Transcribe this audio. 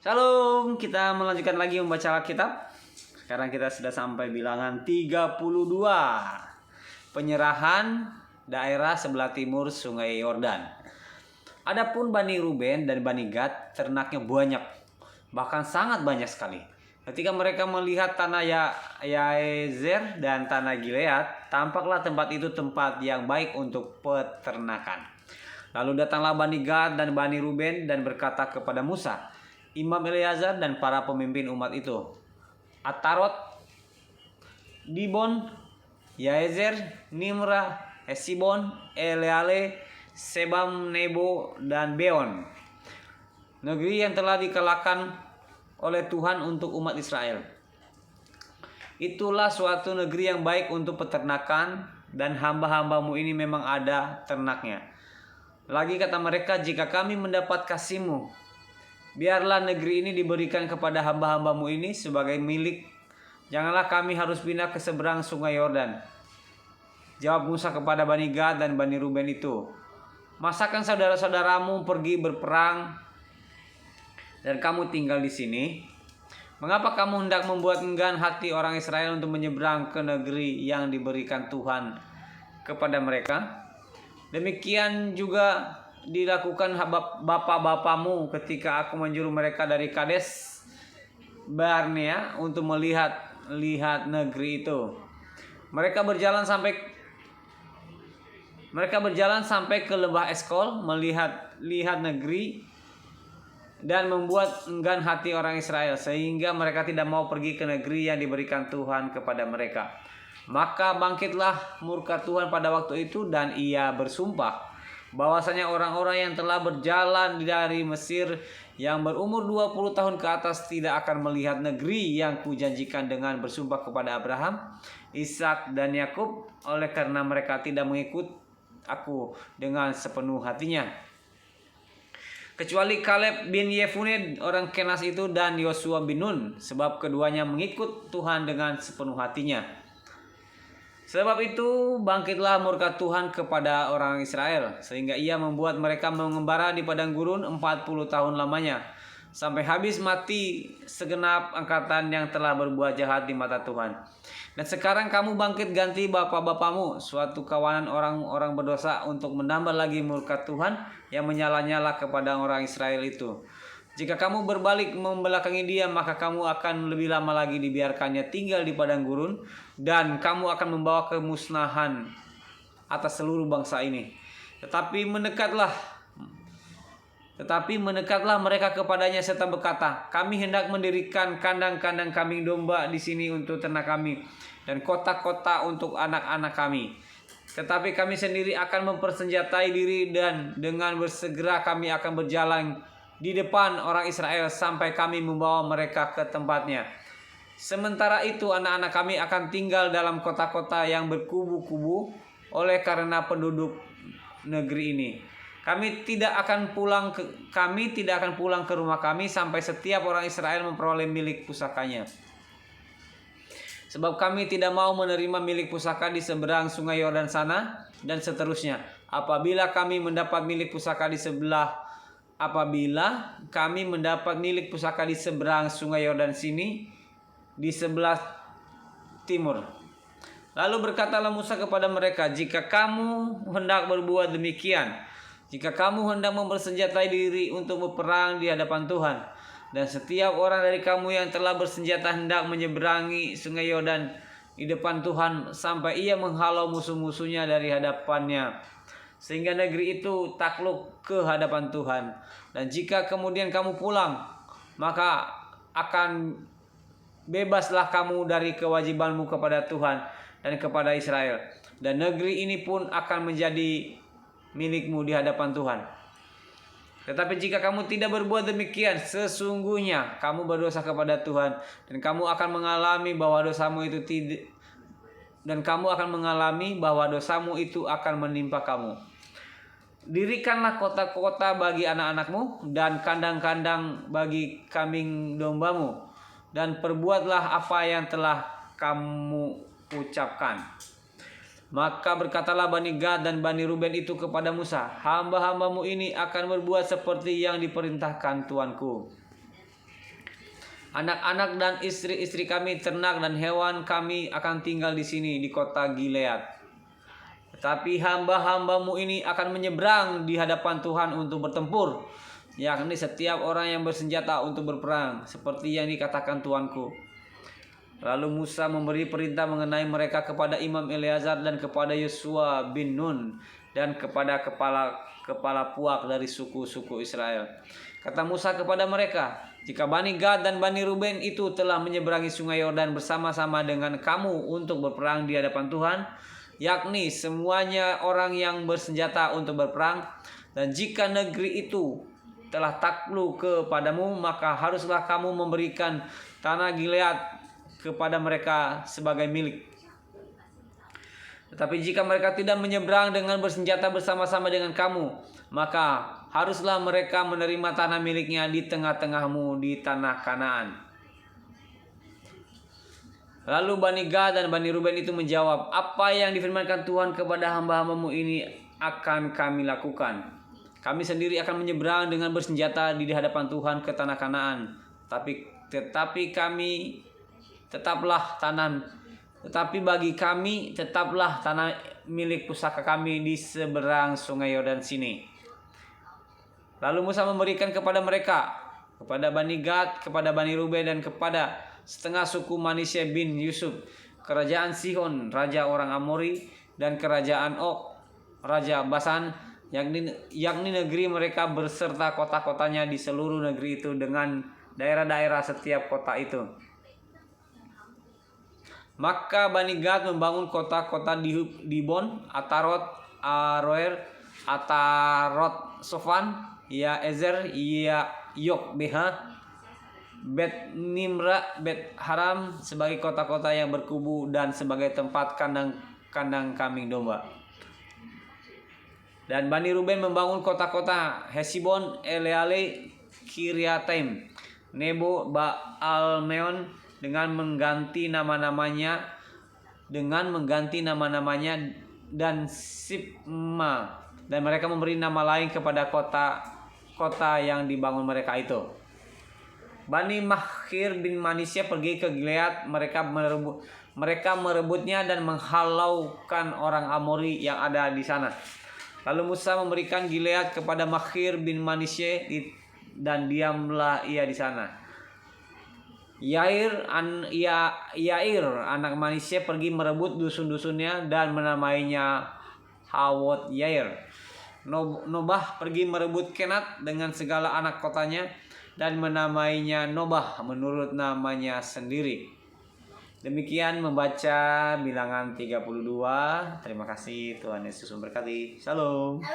Shalom, kita melanjutkan lagi membaca Alkitab. Sekarang kita sudah sampai bilangan 32. Penyerahan daerah sebelah timur Sungai Yordan. Adapun Bani Ruben dan Bani Gad, ternaknya banyak, bahkan sangat banyak sekali. Ketika mereka melihat tanah Yaezer dan tanah Gilead, tampaklah tempat itu tempat yang baik untuk peternakan. Lalu datanglah Bani Gad dan Bani Ruben dan berkata kepada Musa, Imam Eleazar dan para pemimpin umat itu, Atarot, Dibon, Yaezer, Nimrah, Hesibon, Eleale, Sebam, Nebo, dan Beon, negeri yang telah dikalahkan oleh Tuhan untuk umat Israel. Itulah suatu negeri yang baik untuk peternakan, dan hamba-hambamu ini memang ada ternaknya. Lagi kata mereka, jika kami mendapat kasih-Mu, biarlah negeri ini diberikan kepada hamba-hambamu ini sebagai milik. Janganlah kami harus pindah ke seberang sungai Yordan. Jawab Musa kepada Bani Gad dan Bani Ruben itu, masakan saudara-saudaramu pergi berperang dan kamu tinggal di sini? Mengapa kamu hendak membuat enggan hati orang Israel untuk menyeberang ke negeri yang diberikan Tuhan kepada mereka? Demikian juga dilakukan bapak-bapamu ketika aku menjuru mereka dari Kades Barnea untuk melihat negeri itu. Mereka berjalan sampai ke lembah Eskol, melihat negeri dan membuat enggan hati orang Israel, sehingga mereka tidak mau pergi ke negeri yang diberikan Tuhan kepada mereka. Maka bangkitlah murka Tuhan pada waktu itu, dan ia bersumpah bahwasanya orang-orang yang telah berjalan dari Mesir yang berumur 20 tahun ke atas tidak akan melihat negeri yang kujanjikan dengan bersumpah kepada Abraham, Ishak dan Yakub, oleh karena mereka tidak mengikut aku dengan sepenuh hatinya. Kecuali Kaleb bin Yefune orang Kenas itu dan Yosua bin Nun, sebab keduanya mengikut Tuhan dengan sepenuh hatinya. Sebab itu bangkitlah murka Tuhan kepada orang Israel, sehingga ia membuat mereka mengembara di padang gurun 40 tahun lamanya, sampai habis mati segenap angkatan yang telah berbuat jahat di mata Tuhan. Dan sekarang kamu bangkit ganti bapak-bapamu, suatu kawanan orang-orang berdosa, untuk menambah lagi murka Tuhan yang menyala-nyala kepada orang Israel itu. Jika kamu berbalik membelakangi dia, maka kamu akan lebih lama lagi dibiarkannya tinggal di padang gurun, dan kamu akan membawa kemusnahan atas seluruh bangsa ini. Tetapi mendekatlah mereka kepadanya serta berkata, kami hendak mendirikan kandang-kandang kambing domba di sini untuk ternak kami, dan kota-kota untuk anak-anak kami. Tetapi kami sendiri akan mempersenjatai diri, dan dengan bersegera kami akan berjalan di depan orang Israel sampai kami membawa mereka ke tempatnya. Sementara itu anak-anak kami akan tinggal dalam kota-kota yang berkubu-kubu oleh karena penduduk negeri ini. Kami tidak akan pulang ke rumah kami sampai setiap orang Israel memperoleh milik pusakanya. Sebab kami tidak mau menerima milik pusaka di seberang sungai Yordan sana, dan seterusnya. Apabila kami mendapat milik pusaka di seberang sungai Yordan sini, di sebelah timur. Lalu berkatalah Musa kepada mereka, jika kamu hendak berbuat demikian, jika kamu hendak mempersenjatai diri untuk berperang di hadapan Tuhan, dan setiap orang dari kamu yang telah bersenjata hendak menyeberangi sungai Yordan di depan Tuhan sampai ia menghalau musuh-musuhnya dari hadapannya, sehingga negeri itu takluk ke hadapan Tuhan. Dan jika kemudian kamu pulang, maka akan bebaslah kamu dari kewajibanmu kepada Tuhan dan kepada Israel, dan negeri ini pun akan menjadi milikmu di hadapan Tuhan. Tetapi jika kamu tidak berbuat demikian, sesungguhnya kamu berdosa kepada Tuhan, dan kamu akan mengalami bahwa dosamu itu akan menimpa kamu. Dirikanlah kota-kota bagi anak-anakmu dan kandang-kandang bagi kambing dombamu, dan perbuatlah apa yang telah kamu ucapkan. Maka berkatalah Bani Gad dan Bani Ruben itu kepada Musa, hamba-hambamu ini akan berbuat seperti yang diperintahkan tuanku. Anak-anak dan istri-istri kami, ternak dan hewan kami akan tinggal di sini di kota Gilead. Tetapi hamba-hambamu ini akan menyeberang di hadapan Tuhan untuk bertempur, yakni setiap orang yang bersenjata untuk berperang, seperti yang dikatakan Tuanku. Lalu Musa memberi perintah mengenai mereka kepada Imam Eleazar dan kepada Yosua bin Nun dan kepada kepala puak dari suku-suku Israel. Kata Musa kepada mereka, jika Bani Gad dan Bani Ruben itu telah menyeberangi sungai Yordan bersama-sama dengan kamu untuk berperang di hadapan Tuhan, yakni semuanya orang yang bersenjata untuk berperang, dan jika negeri itu telah takluk kepadamu, maka haruslah kamu memberikan tanah Gilead kepada mereka sebagai milik. Tetapi jika mereka tidak menyeberang dengan bersenjata bersama-sama dengan kamu, maka haruslah mereka menerima tanah miliknya di tengah-tengahmu di tanah Kanaan. Lalu Bani Gad dan Bani Ruben itu menjawab, apa yang difirmankan Tuhan kepada hamba-hambamu ini akan kami lakukan. Kami sendiri akan menyeberang dengan bersenjata di hadapan Tuhan ke tanah Kanaan. Tetapi bagi kami tetaplah tanah milik pusaka kami di seberang sungai Yordan sini. Lalu Musa memberikan kepada mereka, kepada Bani Gad, kepada Bani Ruben dan kepada setengah suku Manasye bin Yusuf, kerajaan Sihon raja orang Amori dan kerajaan Og raja Basan, yakni negeri mereka berserta kota-kotanya di seluruh negeri itu dengan daerah-daerah setiap kota itu. Maka Bani Gad membangun kota-kota di Dibon, Atarot, Aroer, Atarot Sofan, Yaezer, Yokbeha, Bet Nimra, Bet Haram sebagai kota-kota yang berkubu dan sebagai tempat kandang kambing domba. Dan Bani Ruben membangun kota-kota Hesibon, Eleale, Kiriataim, Nebo, Baalmeon dengan mengganti nama-namanya dan Sibma, dan mereka memberi nama lain kepada kota yang dibangun mereka itu. Bani Makhir bin Manasye pergi ke Gilead, mereka merebutnya dan menghalaukan orang Amori yang ada di sana. Lalu Musa memberikan Gilead kepada Makhir bin Manasye dan diamlah ia di sana. Yair anak Manasye pergi merebut dusun-dusunnya dan menamainya Hawot Yair. Nobah pergi merebut Kenat dengan segala anak kotanya dan menamainya Nobah menurut namanya sendiri. Demikian membaca Bilangan 32. Terima kasih, Tuhan Yesus memberkati. Shalom.